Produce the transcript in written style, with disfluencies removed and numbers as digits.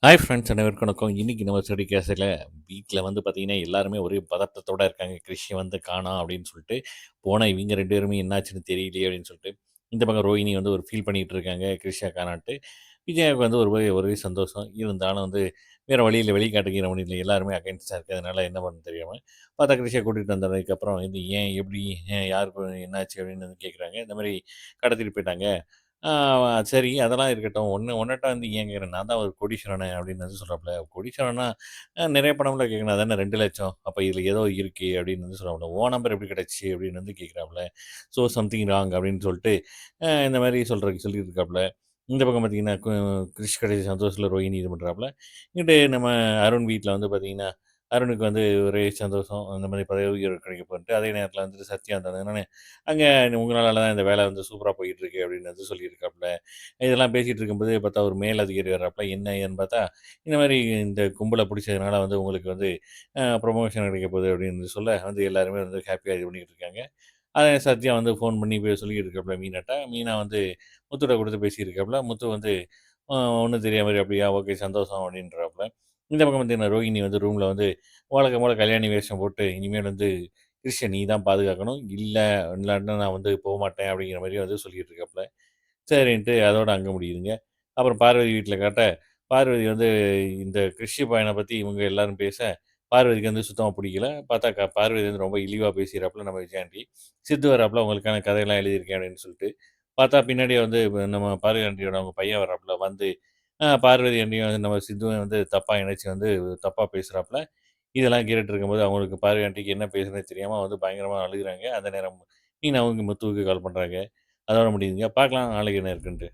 Hi friends அனைவருக்கும் வணக்கம். இன்னைக்கு நம்ம ஸ்டடி கேஸில வீட்ல வந்து பார்த்தீங்கன்னா, எல்லாருமே ஒரே பதட்டத்தோட இருக்காங்க. கிறிஷ் வந்து காணோம் அப்படின்னு சொல்லிட்டு. போனா இவங்க 2 பேருமே என்னாச்சுன்னு தெரியலையே அப்படின்னு சொல்லிட்டு. இந்த பக்கம் ரோஹிணி வந்து ஒரு ஃபீல் பண்ணிட்டு இருக்காங்க. கிறிஷ காணோன்ட்டு. விஜயாவுக்கு வந்து ஒரே சந்தோஷம். இருந்தாலும் வந்து வேற வழி இல்ல. வெளிக்காட்டிக்கிற முடியல. எல்லாருமே அகைன்ஸ்ட்டா இருக்கிறதுனால என்ன பண்ணணும்னு தெரியாம, பார்த்தா கிறிஷ கூட்டிட்டு வந்ததுக்கப்புறம் இது ஏன்? எப்படி? யாருக்கு என்னாச்சு? அப்படின்னு வந்து கேட்குறாங்க. இந்த மாரி கடத்திட்டு போயிட்டாங்க. ஆ சரி அதெல்லாம் இருக்கட்டும். உன்னட்ட வந்து ஏன் கேட்குறேன், நான் தான் ஒரு கோடீஸ்வரனே அப்படின்னு வந்து சொல்றாப்புல. கோடீஸ்வரன்னா நெறைய பணம்ல கேட்கணும். அதானே 2,00,000 அப்ப இதுல ஏதோ இருக்கே அப்படின்னு வந்து சொல்றாப்புல. உன் நம்பர் எப்படி கிடைச்சுச்சு? அப்படின்னு வந்து கேட்குறாப்புல. ஸோ சம்திங் ராங் அப்படின்னு சொல்லிட்டு இந்த மாரி சொல்லிட்டு இருக்காப்புல. இந்த பக்கம் பார்த்தீங்கன்னா, கிரிஷ் கிடைச்ச சந்தோஷத்தில ரோஹிணி இது பண்றாப்புல. இங்கிட்டு நம்ம அருண் வீட்ல வந்து பார்த்தீங்கன்னா, அருணுக்கு வந்து ஒரே சந்தோஷம். அந்த மாரி பதவி உயர்வு கிடைக்க போகுதுன்ட்டு. அதே நேரத்தில வந்துட்டு சத்யா வந்ததுனால அங்க உங்களால தான் இந்த வேலை வந்து சூப்பரா போயிட்டுருக்கு அப்படின்னு வந்து சொல்லியிருக்காப்புல. இதெல்லாம் பேசிட்டு இருக்கும்போது பார்த்தா ஒரு மேலதிகாரி வர்றாப்புல. என்ன ஏதுன்னு பார்த்தா, இந்த மாரி இந்த கும்பல பிடிச்சதுனால வந்து உங்களுக்கு வந்து ப்ரமோஷன் கிடைக்க போகுது அப்படின்னு சொல்ல வந்து எல்லாருமே வந்து ஹேப்பியா இது பண்ணிட்டு இருக்காங்க. சத்யா வந்து ஃபோன் பண்ணி போய் சொல்லிட்டு இருக்காப்புல மீனாட்ட. மீனா வந்து முத்துட்ட குடுத்து பேசியிருக்காப்புல. முத்து வந்து அ ஒண்ணும் தெரியாத மாரி அப்படியா ஓகே சந்தோஷம் அப்படின்றாப்புல. இந்த பக்கம் பார்த்தீங்கன்னா, ரோகிணி வந்து ரூம்ல வந்து வழக்கம் போல கல்யாணி வேஷம் போட்டு இனிமேல் வந்து கிருஷ்ண நீ தான் பாதுகாக்கணும். இல்லாட்டினா நான் வந்து போமாட்டேன் அப்படிங்கிற மாரி வந்து சொல்லிட்டு இருக்காப்புல. சரின்ட்டு அதோட அங்க முடியுதுங்க. அப்புறம் பார்வதி வீட்ல காட்ட, பார்வதி வந்து இந்த கிருஷி பையன பத்தி இவங்க எல்லாரும் பேச, பார்வதிக்கு வந்து சுத்தமா புடிக்கல. பார்த்தா பார்வதி வந்து ரொம்ப இழிவா பேசிறாப்புல நம்ம விஜய் ஆண்டி. சித்து வராப்புல உங்களுக்கான கதையெல்லாம் எழுதியிருக்கேன் அப்படின்னு சொல்லிட்டு. பார்த்தா பின்னாடியே வந்து நம்ம பார்வதி ஆண்டியோட அவங்க பையன் வராப்புல. வந்து பார்வதி ஆண்டியும் வந்து நம்ம சித்துவையும் வந்து தப்பா இணைச்சு வந்து தப்பா பேசுறாப்புல. இதெல்லாம் கேட்டுட்டு இருக்கும்போது அவங்களுக்கு பார்வதி ஆண்டிக்கு என்ன பேசுறதுன்னே தெரியாம வந்து பயங்கரமா அழுகுறாங்க. அந்த நேரம் மீனா அவங்க முத்துவுக்கு கால் பண்றாங்க. அதோட முடியுதுங்க. பார்க்கலாம் நாளைக்கு என்ன இருக்குன்ட்டு.